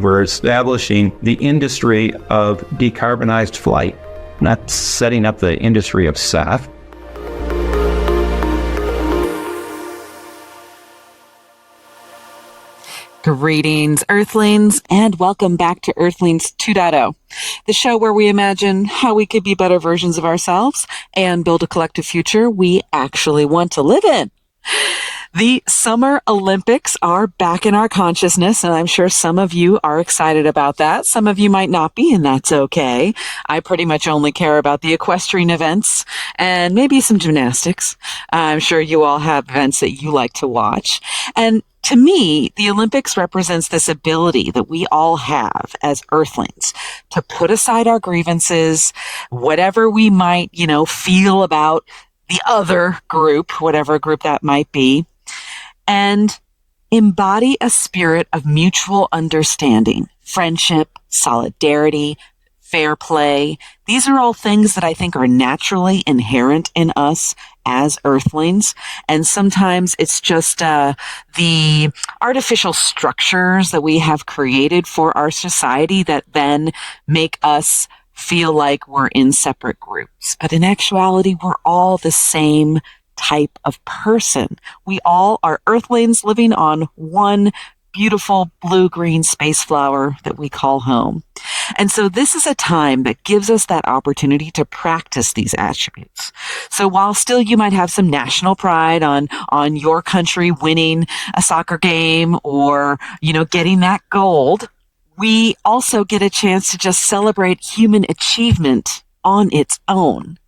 we're establishing the industry of decarbonized flight, not setting up the industry of SAF. Greetings, Earthlings, and welcome back to Earthlings 2.0, the show where we imagine how we could be better versions of ourselves and build a collective future we actually want to live in. The Summer Olympics are back in our consciousness, and I'm sure some of you are excited about that. Some of you might not be, and that's okay. I pretty much only care about the equestrian events and maybe some gymnastics. I'm sure you all have events that you like to watch. And to me, the Olympics represents this ability that we all have as Earthlings to put aside our grievances, whatever we might, feel about the other group, whatever group that might be, and embody a spirit of mutual understanding, friendship, solidarity, fair play. These are all things that I think are naturally inherent in us as Earthlings. And sometimes it's just the artificial structures that we have created for our society that then make us feel like we're in separate groups. But in actuality, we're all the same type of person. We all are Earthlings living on one beautiful blue-green space flower that we call home. And so this is a time that gives us that opportunity to practice these attributes. So while still you might have some national pride on your country winning a soccer game or, getting that gold, we also get a chance to just celebrate human achievement on its own.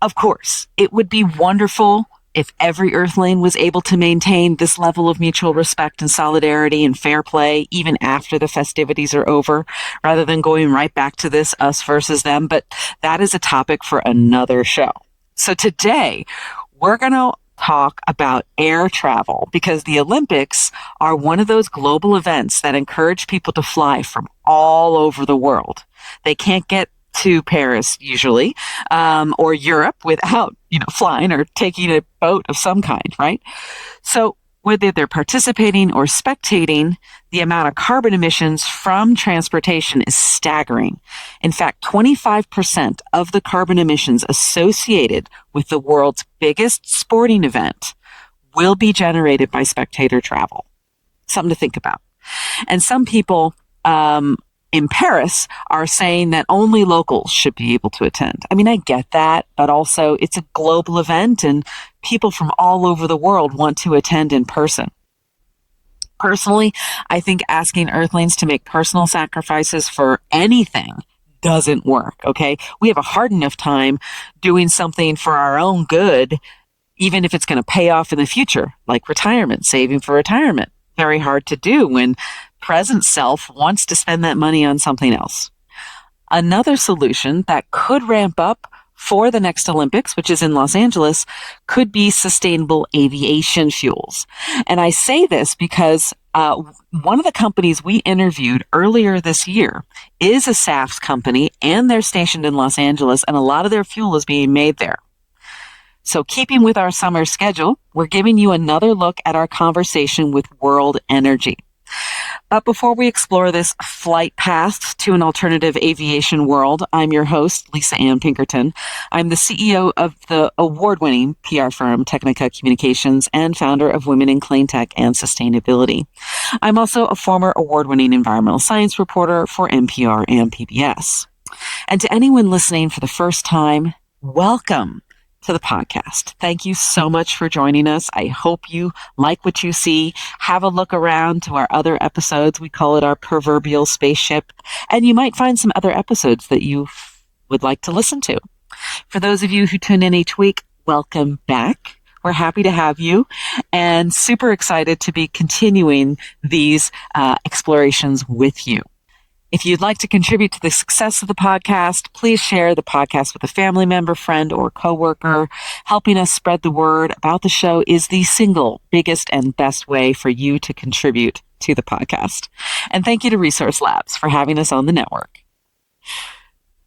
Of course, it would be wonderful if every Earthling was able to maintain this level of mutual respect and solidarity and fair play even after the festivities are over, rather than going right back to this us versus them. But that is a topic for another show. So today, we're going to talk about air travel because the Olympics are one of those global events that encourage people to fly from all over the world. They can't get to Paris usually, or Europe without, flying or taking a boat of some kind, right? So whether they're participating or spectating, the amount of carbon emissions from transportation is staggering. In fact, 25% of the carbon emissions associated with the world's biggest sporting event will be generated by spectator travel. Something to think about. And some people, in Paris are saying that only locals should be able to attend. I mean, I get that, but also it's a global event and people from all over the world want to attend in person. Personally, I think asking Earthlings to make personal sacrifices for anything doesn't work, okay? We have a hard enough time doing something for our own good, even if it's going to pay off in the future, like retirement, saving for retirement. Very hard to do when present self wants to spend that money on something else. Another solution that could ramp up for the next Olympics, which is in Los Angeles, could be sustainable aviation fuels. And I say this because one of the companies we interviewed earlier this year is a SAF company, and they're stationed in Los Angeles, and a lot of their fuel is being made there. So keeping with our summer schedule, we're giving you another look at our conversation with World Energy. But before we explore this flight path to an alternative aviation world, I'm your host, Lisa Ann Pinkerton. I'm the CEO of the award-winning PR firm Technica Communications and founder of Women in Clean Tech and Sustainability. I'm also a former award-winning environmental science reporter for NPR and PBS. And to anyone listening for the first time, welcome to the podcast. Thank you so much for joining us. I hope you like what you see. Have a look around to our other episodes. We call it our proverbial spaceship. And you might find some other episodes that you would like to listen to. For those of you who tune in each week, welcome back. We're happy to have you and super excited to be continuing these explorations with you. If you'd like to contribute to the success of the podcast, please share the podcast with a family member, friend, or coworker. Helping us spread the word about the show is the single biggest and best way for you to contribute to the podcast. And thank you to Resource Labs for having us on the network.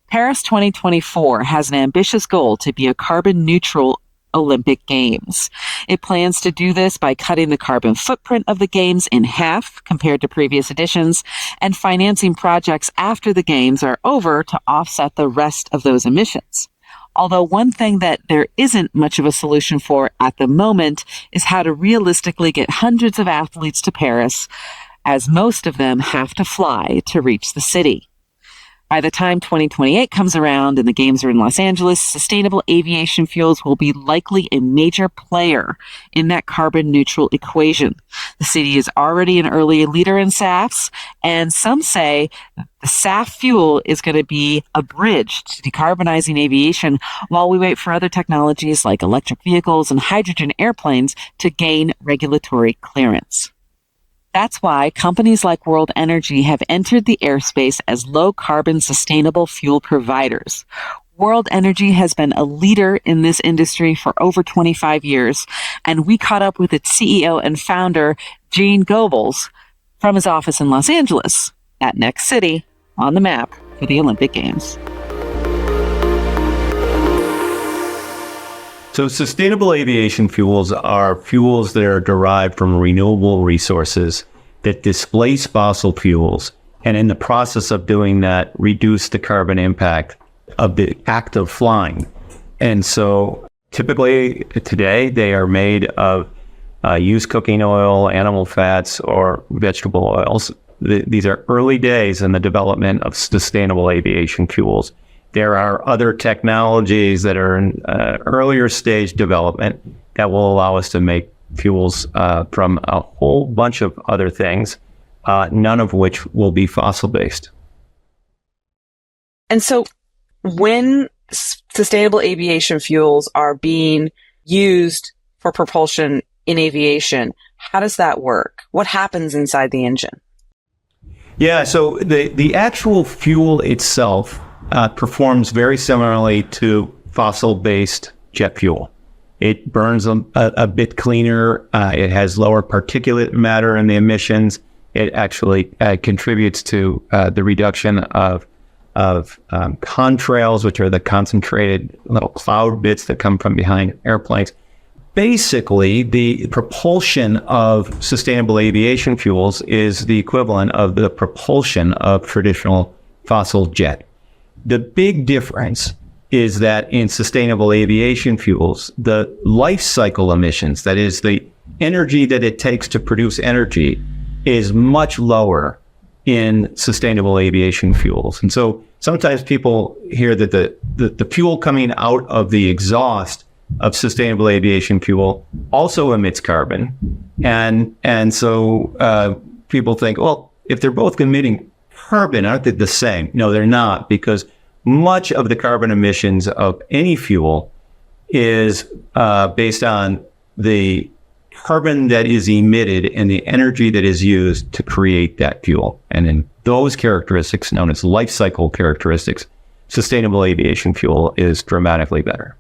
Paris 2024 has an ambitious goal to be a carbon neutral Olympic Games. It plans to do this by cutting the carbon footprint of the Games in half compared to previous editions and financing projects after the Games are over to offset the rest of those emissions. Although one thing that there isn't much of a solution for at the moment is how to realistically get hundreds of athletes to Paris, as most of them have to fly to reach the city. By the time 2028 comes around and the Games are in Los Angeles, sustainable aviation fuels will be likely a major player in that carbon neutral equation. The city is already an early leader in SAFs, and some say the SAF fuel is going to be a bridge to decarbonizing aviation while we wait for other technologies like electric vehicles and hydrogen airplanes to gain regulatory clearance. That's why companies like World Energy have entered the airspace as low-carbon sustainable fuel providers. World Energy has been a leader in this industry for over 25 years, and we caught up with its CEO and founder, Gene Gebolys, from his office in Los Angeles, that next city on the map for the Olympic Games. So sustainable aviation fuels are fuels that are derived from renewable resources that displace fossil fuels, and in the process of doing that, reduce the carbon impact of the act of flying. And so typically today they are made of used cooking oil, animal fats, or vegetable oils. These are early days in the development of sustainable aviation fuels. There are other technologies that are in earlier stage development that will allow us to make fuels from a whole bunch of other things, none of which will be fossil-based. And so when sustainable aviation fuels are being used for propulsion in aviation, how does that work? What happens inside the engine? Yeah, so the actual fuel itself performs very similarly to fossil-based jet fuel. It burns a bit cleaner. It has lower particulate matter in the emissions. It actually contributes to the reduction of contrails, which are the concentrated little cloud bits that come from behind airplanes. Basically, the propulsion of sustainable aviation fuels is the equivalent of the propulsion of traditional fossil jet. The big difference is that in sustainable aviation fuels, the life cycle emissions, that is the energy that it takes to produce energy, is much lower in sustainable aviation fuels. And so sometimes people hear that the fuel coming out of the exhaust of sustainable aviation fuel also emits carbon. And so people think, well, if they're both emitting carbon, aren't they the same? No, they're not, because much of the carbon emissions of any fuel is based on the carbon that is emitted and the energy that is used to create that fuel. And in those characteristics, known as life cycle characteristics, sustainable aviation fuel is dramatically better.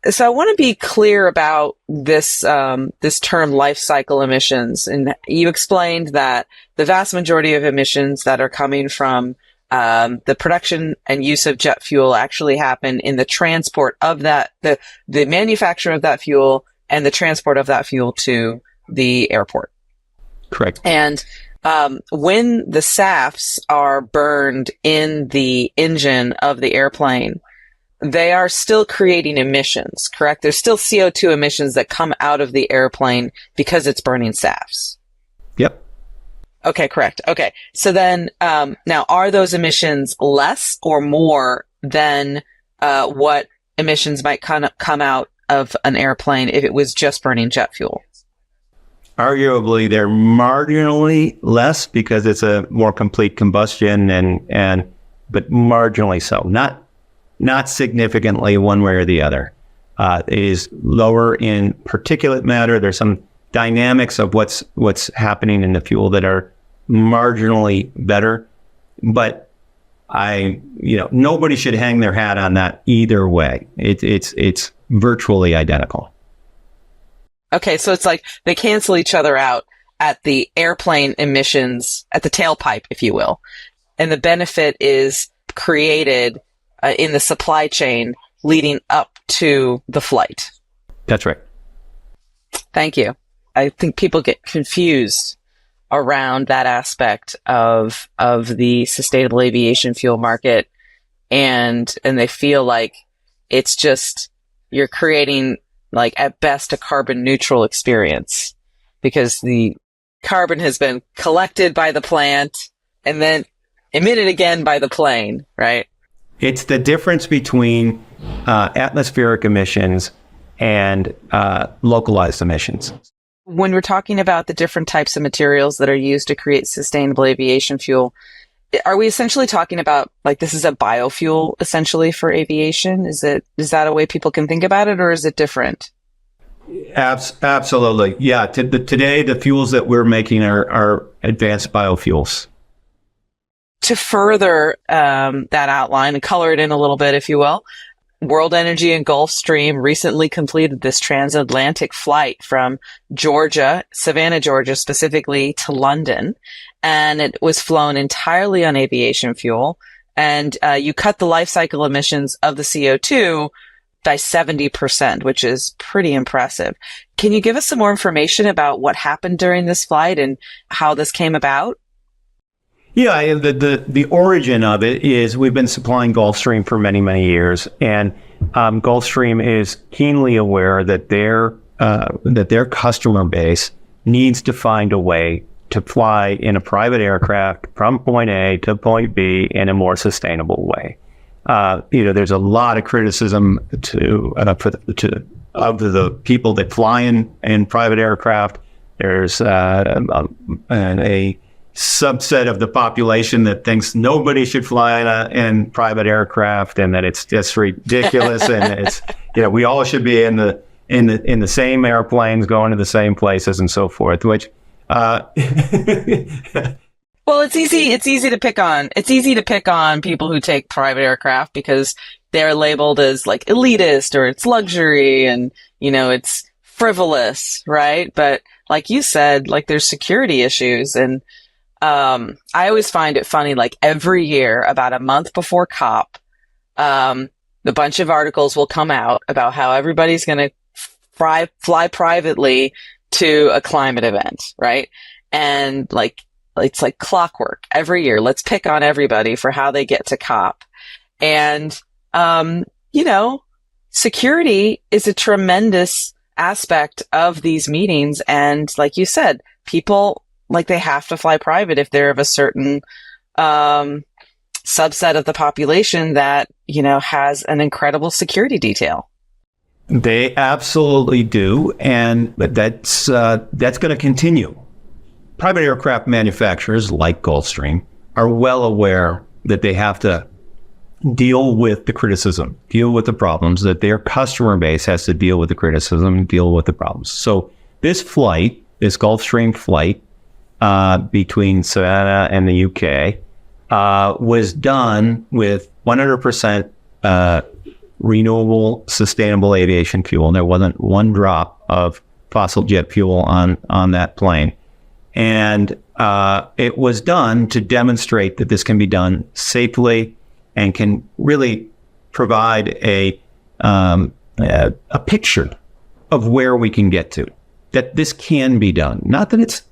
So I want to be clear about this this term life cycle emissions. And you explained that the vast majority of emissions that are coming from the production and use of jet fuel actually happen in the transport of that, the manufacture of that fuel and the transport of that fuel to the airport. Correct. And when the SAFs are burned in the engine of the airplane, they are still creating emissions, correct? There's still CO2 emissions that come out of the airplane because it's burning SAFs. Yep. Okay, correct. Okay. So then, now are those emissions less or more than, what emissions might come out of an airplane if it was just burning jet fuel? Arguably, they're marginally less because it's a more complete combustion but marginally so. Not significantly one way or the other. It is lower in particulate matter. There's some dynamics of what's happening in the fuel that are marginally better, but nobody should hang their hat on that either way. It's virtually identical. Okay, so it's like they cancel each other out at the airplane emissions, at the tailpipe, if you will, and the benefit is created in the supply chain leading up to the flight. That's right. Thank you. I think people get confused around that aspect of the sustainable aviation fuel market, and they feel like it's just you're creating, like, at best, a carbon neutral experience because the carbon has been collected by the plant and then emitted again by the plane, right? It's the difference between atmospheric emissions and localized emissions. When we're talking about the different types of materials that are used to create sustainable aviation fuel, are we essentially talking about, like, this is a biofuel essentially for aviation? Is that a way people can think about it, or is it different? Absolutely. Yeah. Today, the fuels that we're making are advanced biofuels. To further that outline and color it in a little bit, if you will, World Energy and Gulfstream recently completed this transatlantic flight from Georgia, Savannah, Georgia, specifically to London. And it was flown entirely on aviation fuel. And you cut the life cycle emissions of the CO2 by 70%, which is pretty impressive. Can you give us some more information about what happened during this flight and how this came about? Yeah, the origin of it is we've been supplying Gulfstream for many, many years, and Gulfstream is keenly aware that their customer base needs to find a way to fly in a private aircraft from point A to point B in a more sustainable way. There's a lot of criticism of the people that fly in private aircraft. There's a subset of the population that thinks nobody should fly in private aircraft, and that it's just ridiculous, and it's we all should be in the same airplanes going to the same places and so forth. Which well, it's easy to pick on. It's easy to pick on people who take private aircraft because they're labeled as, like, elitist, or it's luxury, and it's frivolous, right? But like you said, like, there's security issues, and I always find it funny, like, every year, about a month before COP, the bunch of articles will come out about how everybody's going to fly privately to a climate event, right? And, like, it's like clockwork. Every year, let's pick on everybody for how they get to COP. And, security is a tremendous aspect of these meetings. And like you said, people, like, they have to fly private if they're of a certain subset of the population that, has an incredible security detail. They absolutely do, but that's going to continue. Private aircraft manufacturers like Gulfstream are well aware that they have to deal with the criticism, deal with the problems, that their customer base has to deal with the criticism, deal with the problems. So this Gulfstream flight between Savannah and the UK was done with 100% renewable, sustainable aviation fuel. And there wasn't one drop of fossil jet fuel on that plane. And it was done to demonstrate that this can be done safely and can really provide a picture of where we can get to, that this can be done. Not that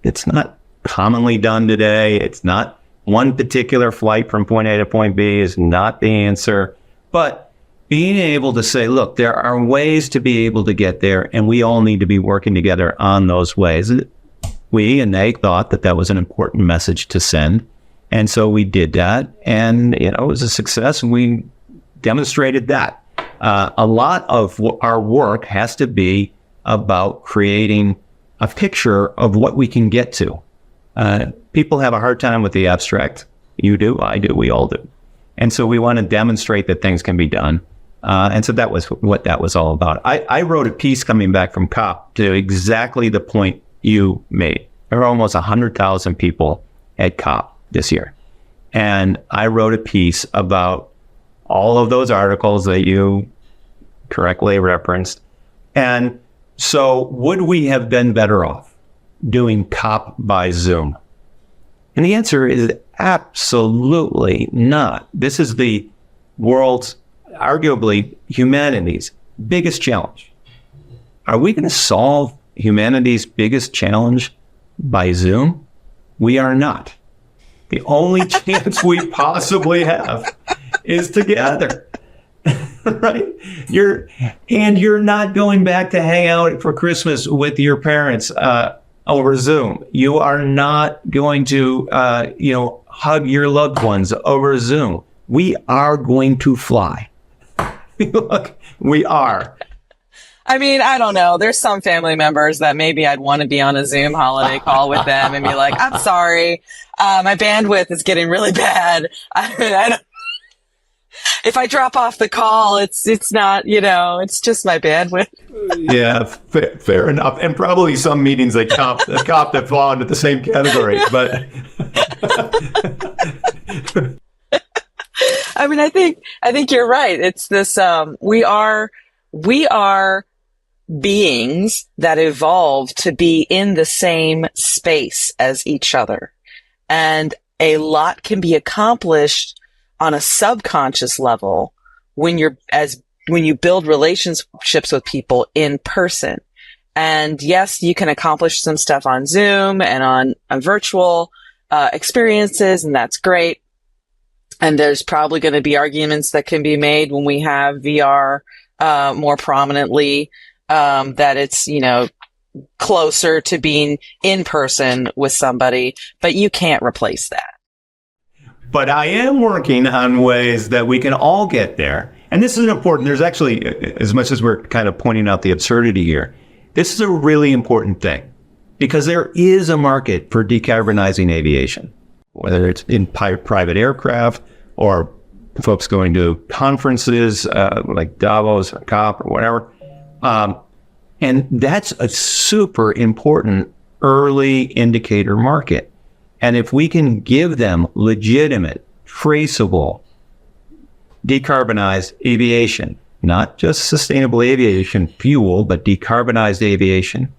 it's not commonly done today. It's not one particular flight from point A to point B is not the answer, but being able to say, look, there are ways to be able to get there, and we all need to be working together on those ways. We and they thought that was an important message to send. And so we did that, and it was a success, and we demonstrated that. A lot of our work has to be about creating a picture of what we can get to. People have a hard time with the abstract. You do, I do, we all do. And so we want to demonstrate that things can be done. And so that was what that was all about. I wrote a piece coming back from COP to exactly the point you made. There were almost 100,000 people at COP this year. And I wrote a piece about all of those articles that you correctly referenced. And so would we have been better off doing COP by Zoom? And the answer is absolutely not. This is the world's arguably humanity's biggest challenge. Are we going to solve humanity's biggest challenge by Zoom? We are not. The only chance we possibly have is together. Right? You're not going back to hang out for Christmas with your parents over Zoom. You are not going to hug your loved ones over Zoom. We are going to fly. Look, we are. I mean, I don't know. There's some family members that maybe I'd want to be on a Zoom holiday call with them and be like, I'm sorry, my bandwidth is getting really bad. If I drop off the call, it's not, it's just my bandwidth. Yeah, fair enough. And probably some meetings that fall into the same category. But I mean, I think you're right. It's this, we are beings that evolved to be in the same space as each other. And a lot can be accomplished on a subconscious level when you build relationships with people in person. And yes, you can accomplish some stuff on Zoom and on virtual experiences, and that's great. And there's probably going to be arguments that can be made when we have VR more prominently, that it's, closer to being in person with somebody, but you can't replace that. But I am working on ways that we can all get there. And this is important. There's actually, as much as we're kind of pointing out the absurdity here, this is a really important thing because there is a market for decarbonizing aviation, whether it's in private aircraft or folks going to conferences like Davos or COP or whatever. And that's a super important early indicator market. And if we can give them legitimate, traceable, decarbonized aviation, not just sustainable aviation fuel, but decarbonized aviation,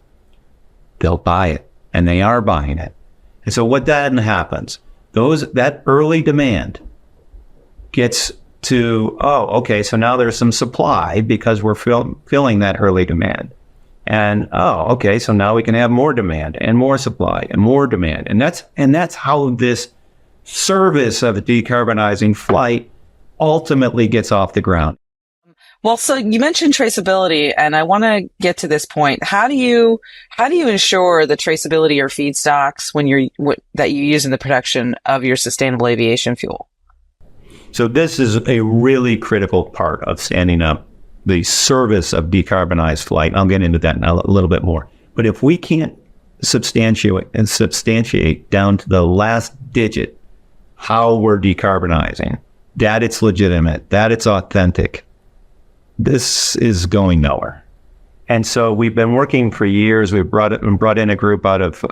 they'll buy it. And they are buying it. And so what then happens? That early demand gets to, so now there's some supply because we're filling that early demand. And, so now we can have more demand and more supply and more demand. And that's how this service of decarbonizing flight ultimately gets off the ground. Well, so you mentioned traceability, and I want to get to this point. How do you ensure the traceability of feedstocks that you use in the production of your sustainable aviation fuel? So this is a really critical part of standing up the service of decarbonized flight. I'll get into that now a little bit more. But if we can't substantiate down to the last digit how we're decarbonizing, that it's legitimate, that it's authentic, this is going nowhere. And so we've been working for years. We've brought in a group out of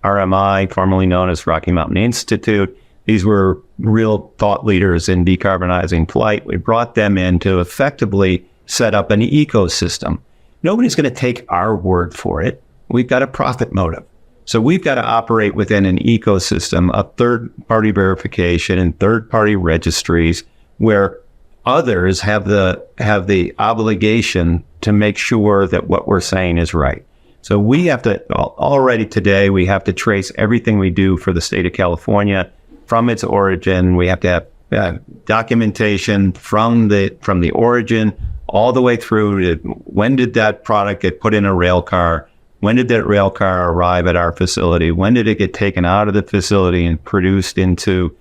RMI, formerly known as Rocky Mountain Institute. These were real thought leaders in decarbonizing flight. We brought them in to effectively set up an ecosystem. Nobody's going to take our word for it. We've got a profit motive. So we've got to operate within an ecosystem of third-party verification and third-party registries where others have the obligation to make sure that what we're saying is right. So we have to, already today, we have to trace everything we do for the state of California from its origin. We have to have documentation from the origin all the way through to when did that product get put in a rail car? When did that rail car arrive at our facility? When did it get taken out of the facility and produced into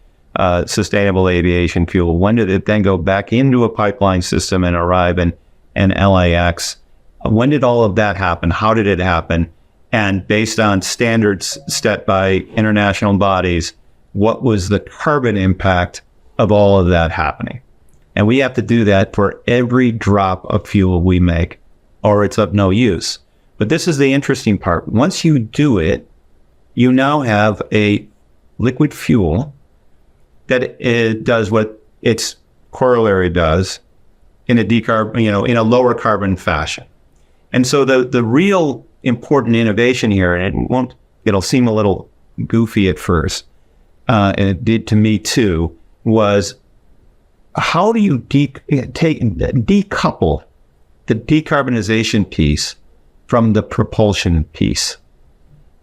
sustainable aviation fuel? When did it then go back into a pipeline system and arrive in LAX? When did all of that happen? How did it happen? And based on standards set by international bodies, what was the carbon impact of all of that happening? And we have to do that for every drop of fuel we make, or it's of no use. But this is the interesting part. Once you do it, you now have a liquid fuel that it does what its corollary does in a lower carbon fashion. And so the real important innovation here, and it'll seem a little goofy at first, and it did to me too, was how do you decouple the decarbonization piece from the propulsion piece?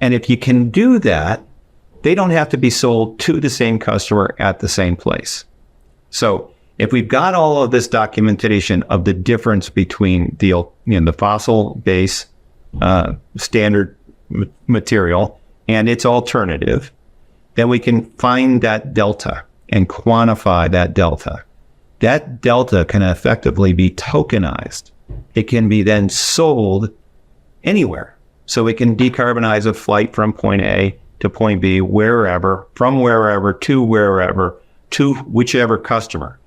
And if you can do that, they don't have to be sold to the same customer at the same place. So if we've got all of this documentation of the difference between the fossil base standard material and its alternative, then we can find that delta and quantify that delta. That delta can effectively be tokenized. It can be then sold anywhere. So we can decarbonize a flight from point A to point B, wherever, from wherever, to whichever customer.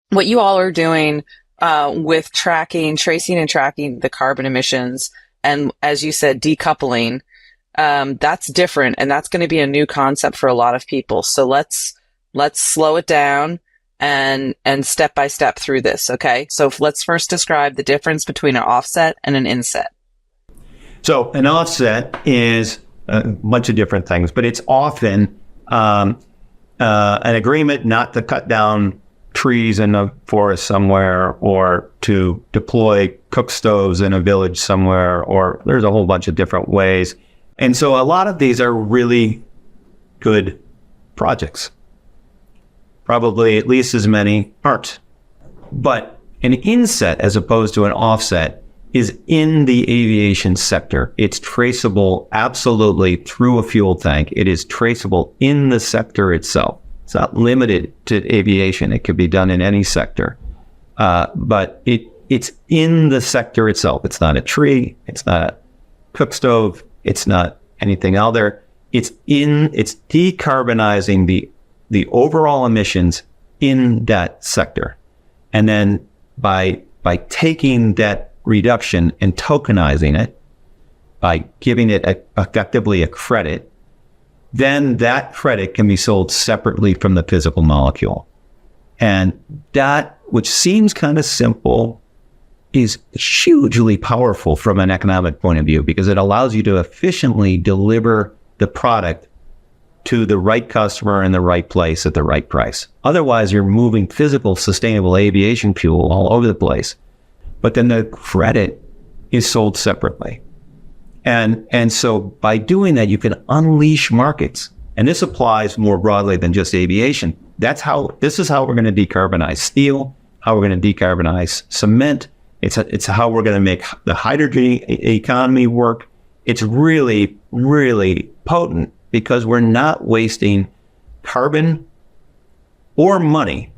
What you all are doing with tracing and tracking the carbon emissions, and as you said, decoupling, that's different, and that's going to be a new concept for a lot of people. So let's slow it down and step by step through this. Okay. So let's first describe the difference between an offset and an inset. So an offset is a bunch of different things, but it's often an agreement not to cut down trees in a forest somewhere, or to deploy cook stoves in a village somewhere, or there's a whole bunch of different ways. And so a lot of these are really good projects. Probably at least as many aren't. But an inset, as opposed to an offset, is in the aviation sector. It's traceable absolutely through a fuel tank. It is traceable in the sector itself. It's not limited to aviation. It could be done in any sector. But it's in the sector itself. It's not a tree. It's not a cook stove. It's not anything other. It's decarbonizing the overall emissions in that sector. And then by taking that reduction and tokenizing it, by giving it effectively a credit, then that credit can be sold separately from the physical molecule. And that, which seems kind of simple, is hugely powerful from an economic point of view, because it allows you to efficiently deliver the product to the right customer in the right place at the right price. Otherwise, you're moving physical, sustainable aviation fuel all over the place. But then the credit is sold separately. And so by doing that, you can unleash markets. And this applies more broadly than just aviation. This is how we're going to decarbonize steel, how we're going to decarbonize cement. It's how we're going to make the hydrogen economy work. It's really, really potent, because we're not wasting carbon or money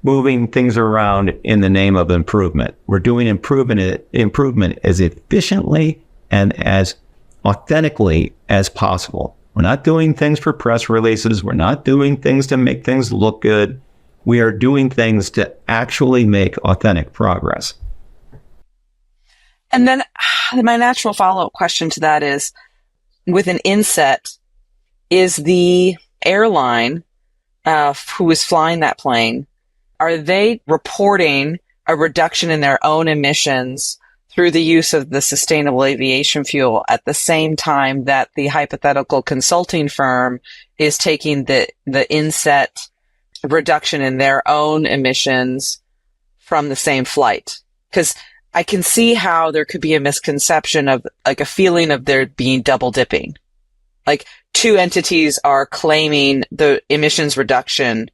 moving things around in the name of improvement. We're doing improvement as efficiently and as authentically as possible. We're not doing things for press releases. We're not doing things to make things look good. We are doing things to actually make authentic progress. And then my natural follow-up question to that is, with an inset, is the airline who is flying that plane, are they reporting a reduction in their own emissions through the use of the sustainable aviation fuel at the same time that the hypothetical consulting firm is taking the inset reduction in their own emissions from the same flight? Because I can see how there could be a misconception of, like, a feeling of there being double dipping. Like, two entities are claiming the emissions reduction,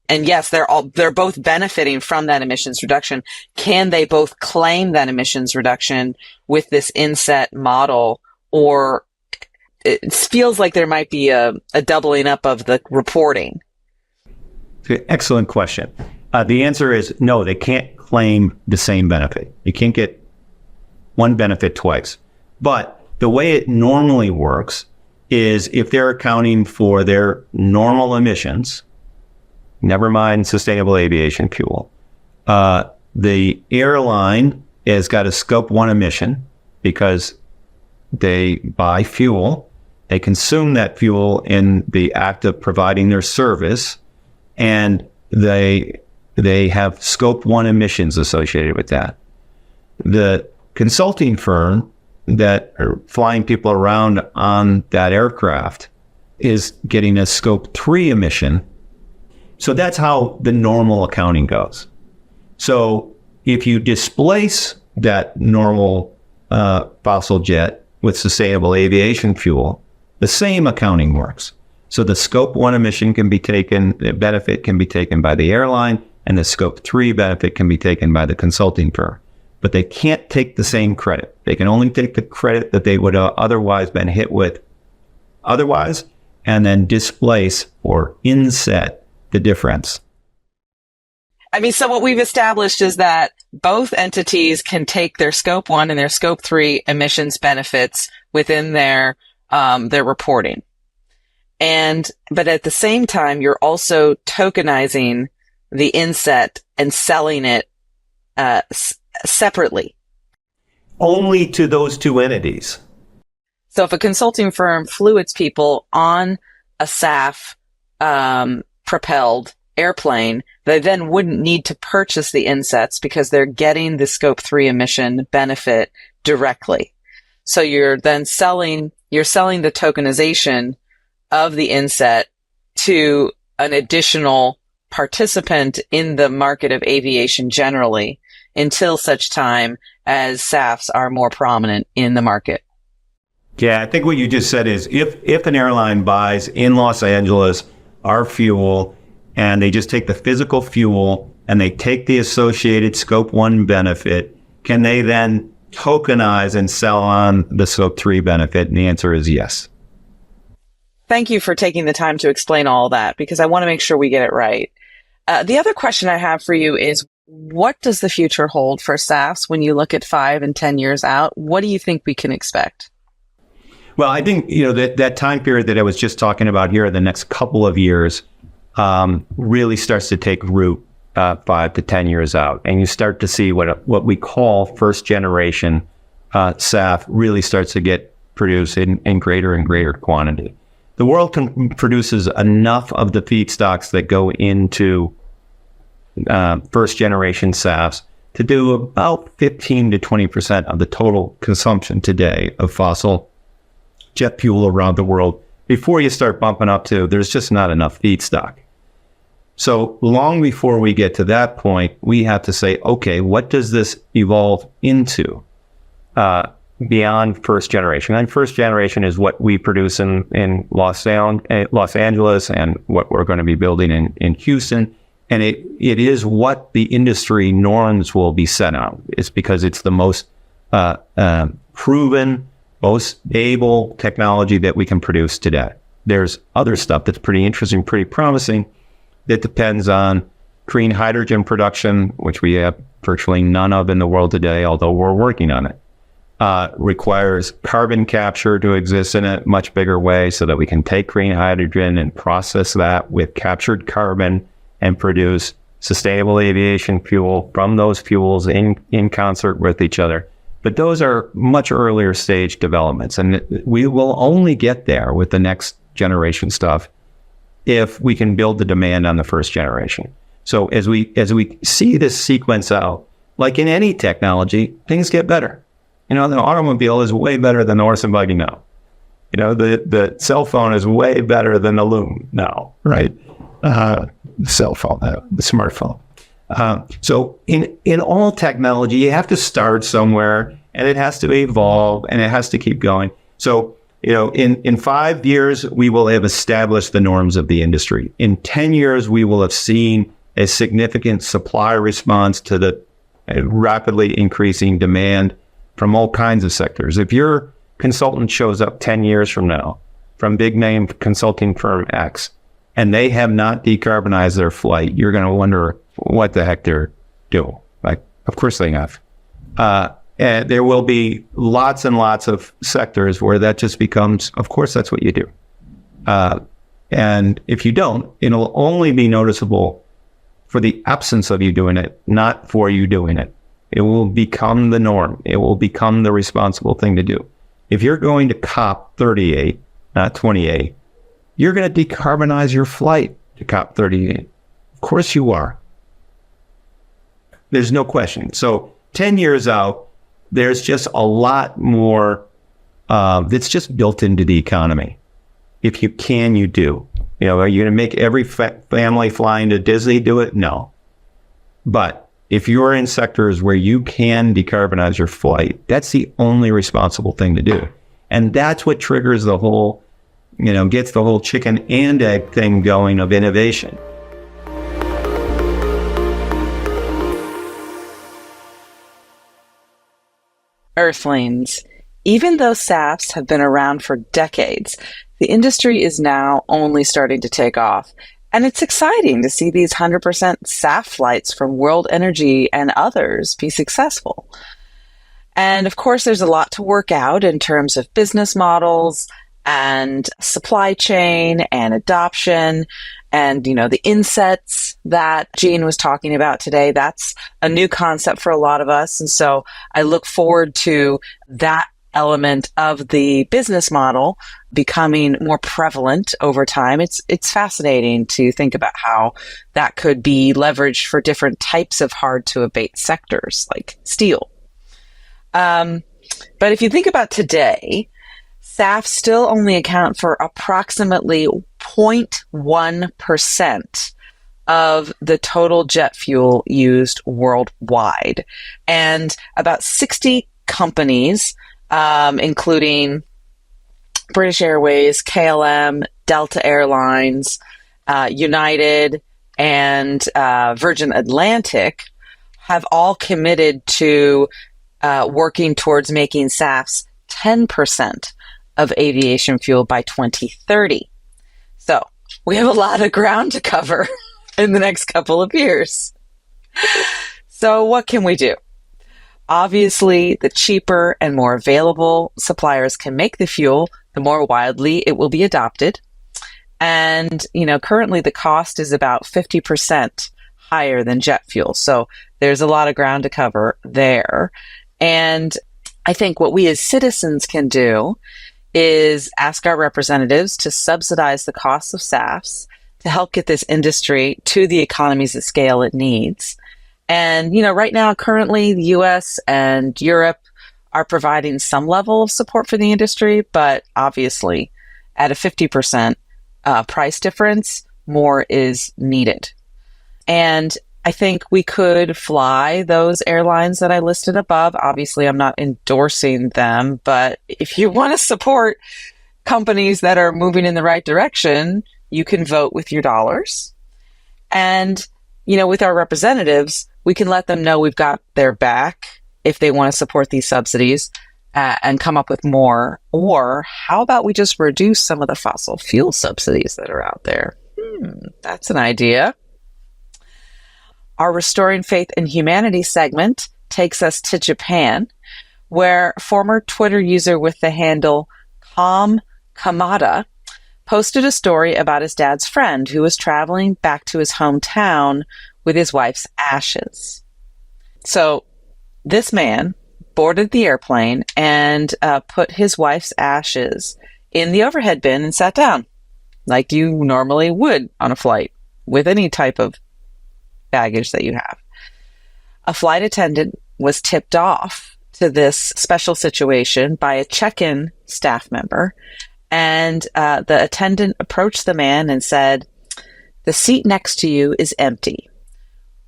and yes, they're both benefiting from that emissions reduction. Can they both claim that emissions reduction with this inset model? Or it feels like there might be a doubling up of the reporting. Excellent question. The answer is no, they can't claim the same benefit. You can't get one benefit twice. But the way it normally works is, if they're accounting for their normal emissions, never mind sustainable aviation fuel, the airline has got a scope 1 emission, because they buy fuel, they consume that fuel in the act of providing their service, and they have scope 1 emissions associated with that. The consulting firm that are flying people around on that aircraft is getting a scope 3 emission, So that's how the normal accounting goes. So if you displace that normal fossil jet with sustainable aviation fuel, the same accounting works. So the scope 1 emission can be taken, the benefit can be taken by the airline, and the scope 3 benefit can be taken by the consulting firm. But they can't take the same credit. They can only take the credit that they would otherwise been hit with otherwise, and then displace or inset the difference. I mean, so what we've established is that both entities can take their scope 1 and their scope 3 emissions benefits within their reporting. But at the same time, you're also tokenizing the inset and selling it separately. Only to those two entities. So if a consulting firm flew its people on a SAF propelled airplane, they then wouldn't need to purchase the insets because they're getting the scope 3 emission benefit directly. So you're selling the tokenization of the inset to an additional participant in the market of aviation generally until such time as SAFs are more prominent in the market. Yeah, I think what you just said is if an airline buys in Los Angeles our fuel and they just take the physical fuel and they take the associated scope 1 benefit, can they then tokenize and sell on the scope 3 benefit? And the answer is yes. Thank you for taking the time to explain all that, because I want to make sure we get it right. The other question I have for you is, what does the future hold for SAFs when you look at 5 and 10 years out? What do you think we can expect? Well, I think, that time period that I was just talking about here, the next couple of years, really starts to take root 5 to 10 years out. And you start to see what we call first generation SAF really starts to get produced in greater and greater quantity. The world produces enough of the feedstocks that go into first generation SAFs to do about 15 to 20% of the total consumption today of fossil jet fuel around the world before you start bumping up to there's just not enough feedstock. So long before we get to that point, we have to say, okay, what does this evolve into beyond first generation? And first generation is what we produce in Los Angeles and what we're going to be building in Houston. And it is what the industry norms will be set on. It's because it's the most proven, most stable technology that we can produce today. There's other stuff that's pretty interesting, pretty promising, that depends on green hydrogen production, which we have virtually none of in the world today, although we're working on it. Requires carbon capture to exist in a much bigger way so that we can take green hydrogen and process that with captured carbon and produce sustainable aviation fuel from those fuels in concert with each other. But those are much earlier stage developments, and we will only get there with the next generation stuff if we can build the demand on the first generation. So as we see this sequence out, like in any technology, things get better. The automobile is way better than the horse and buggy now. The cell phone is way better than the loom now, right? The cell phone, the smartphone. So in all technology, you have to start somewhere, and it has to evolve, and it has to keep going. So, in 5 years, we will have established the norms of the industry. In 10 years, we will have seen a significant supply response to the rapidly increasing demand from all kinds of sectors. If your consultant shows up 10 years from now from big name consulting firm X, and they have not decarbonized their flight, you're going to wonder what the heck they're doing. Like, of course they have. And there will be lots and lots of sectors where that just becomes, of course, that's what you do. And if you don't, it'll only be noticeable for the absence of you doing it, not for you doing it. It will become the norm. It will become the responsible thing to do. If you're going to COP 38, not 28, you're going to decarbonize your flight to COP 38. Of course you are. There's no question. So 10 years out, there's just a lot more that's just built into the economy. If you can, you do. Are you going to make every family flying to Disney do it? No. But if you're in sectors where you can decarbonize your flight, that's the only responsible thing to do. And that's what triggers the whole, gets the whole chicken and egg thing going of innovation. Earthlings. Even though SAFs have been around for decades, the industry is now only starting to take off. And it's exciting to see these 100% SAF flights from World Energy and others be successful. And of course, there's a lot to work out in terms of business models and supply chain and adoption and, the insets that Gene was talking about today. That's a new concept for a lot of us. And so I look forward to that element of the business model becoming more prevalent over time. It's fascinating to think about how that could be leveraged for different types of hard to abate sectors like steel. But if you think about today, SAFs still only account for approximately 0.1% of the total jet fuel used worldwide. And about 60 companies, including British Airways, KLM, Delta Airlines, United, and Virgin Atlantic, have all committed to working towards making SAFs 10% of aviation fuel by 2030. So we have a lot of ground to cover in the next couple of years. So what can we do? Obviously, the cheaper and more available suppliers can make the fuel, the more widely it will be adopted. And, currently the cost is about 50% higher than jet fuel. So there's a lot of ground to cover there. And I think what we as citizens can do is ask our representatives to subsidize the cost of SAFs to help get this industry to the economies of scale it needs. And, right now, currently, the US and Europe are providing some level of support for the industry, but obviously, at a 50% price difference, more is needed. And I think we could fly those airlines that I listed above. Obviously, I'm not endorsing them, but if you want to support companies that are moving in the right direction, you can vote with your dollars. And, with our representatives, we can let them know we've got their back if they want to support these subsidies and come up with more. Or how about we just reduce some of the fossil fuel subsidies that are out there? That's an idea. Our Restoring Faith in Humanity segment takes us to Japan, where former Twitter user with the handle Calm Kamada posted a story about his dad's friend who was traveling back to his hometown with his wife's ashes. So this man boarded the airplane and put his wife's ashes in the overhead bin and sat down, like you normally would on a flight with any type of baggage that you have. A flight attendant was tipped off to this special situation by a check-in staff member, and the attendant approached the man and said, "The seat next to you is empty.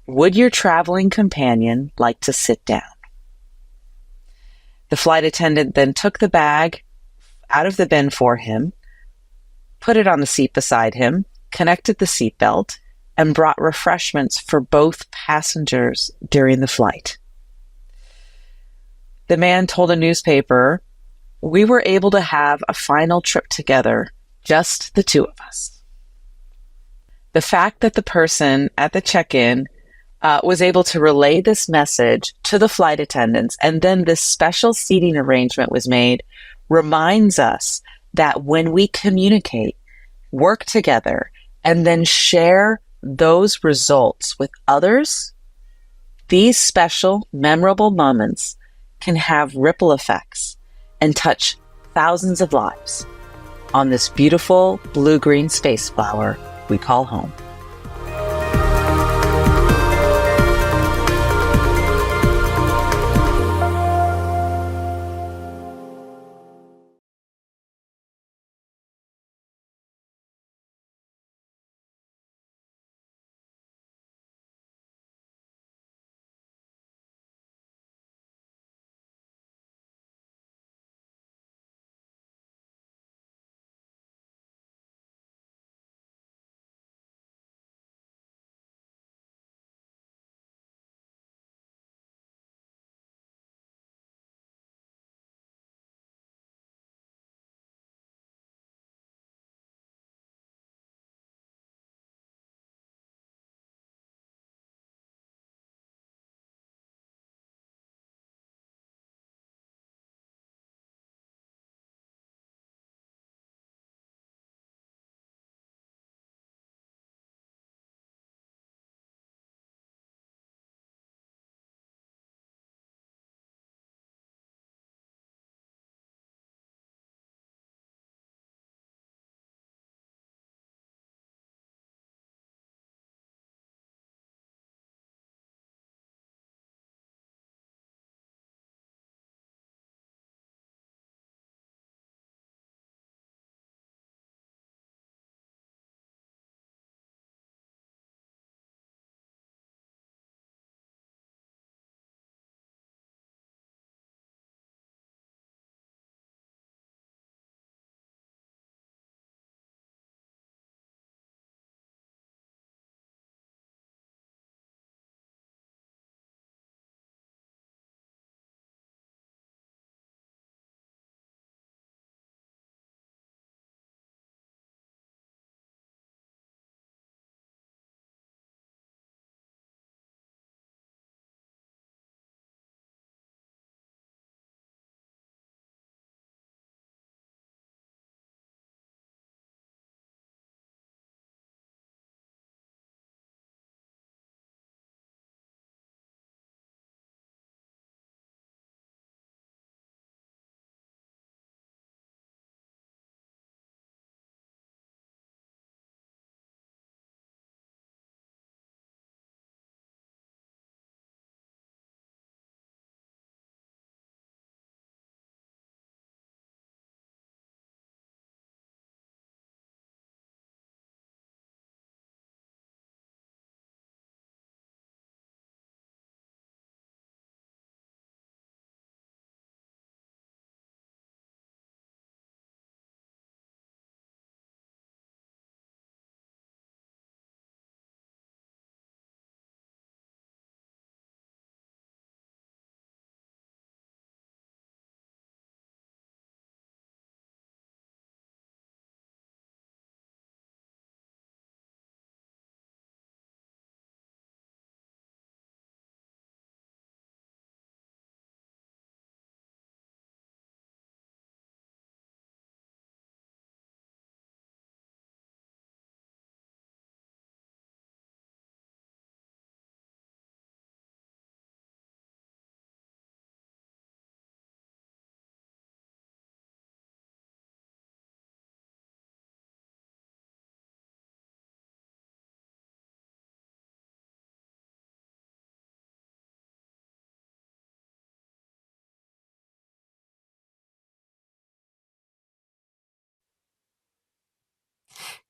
Would your traveling companion like to sit down?" The flight attendant then took the bag out of the bin for him, put it on the seat beside him, connected the seatbelt, and brought refreshments for both passengers during the flight. The man told a newspaper, "We were able to have a final trip together, just the two of us." The fact that the person at the check-in was able to relay this message to the flight attendants, and then this special seating arrangement was made, reminds us that when we communicate, work together, and then share those results with others, these special, memorable moments can have ripple effects and touch thousands of lives on this beautiful blue-green space flower we call home.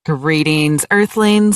Greetings, Earthlings,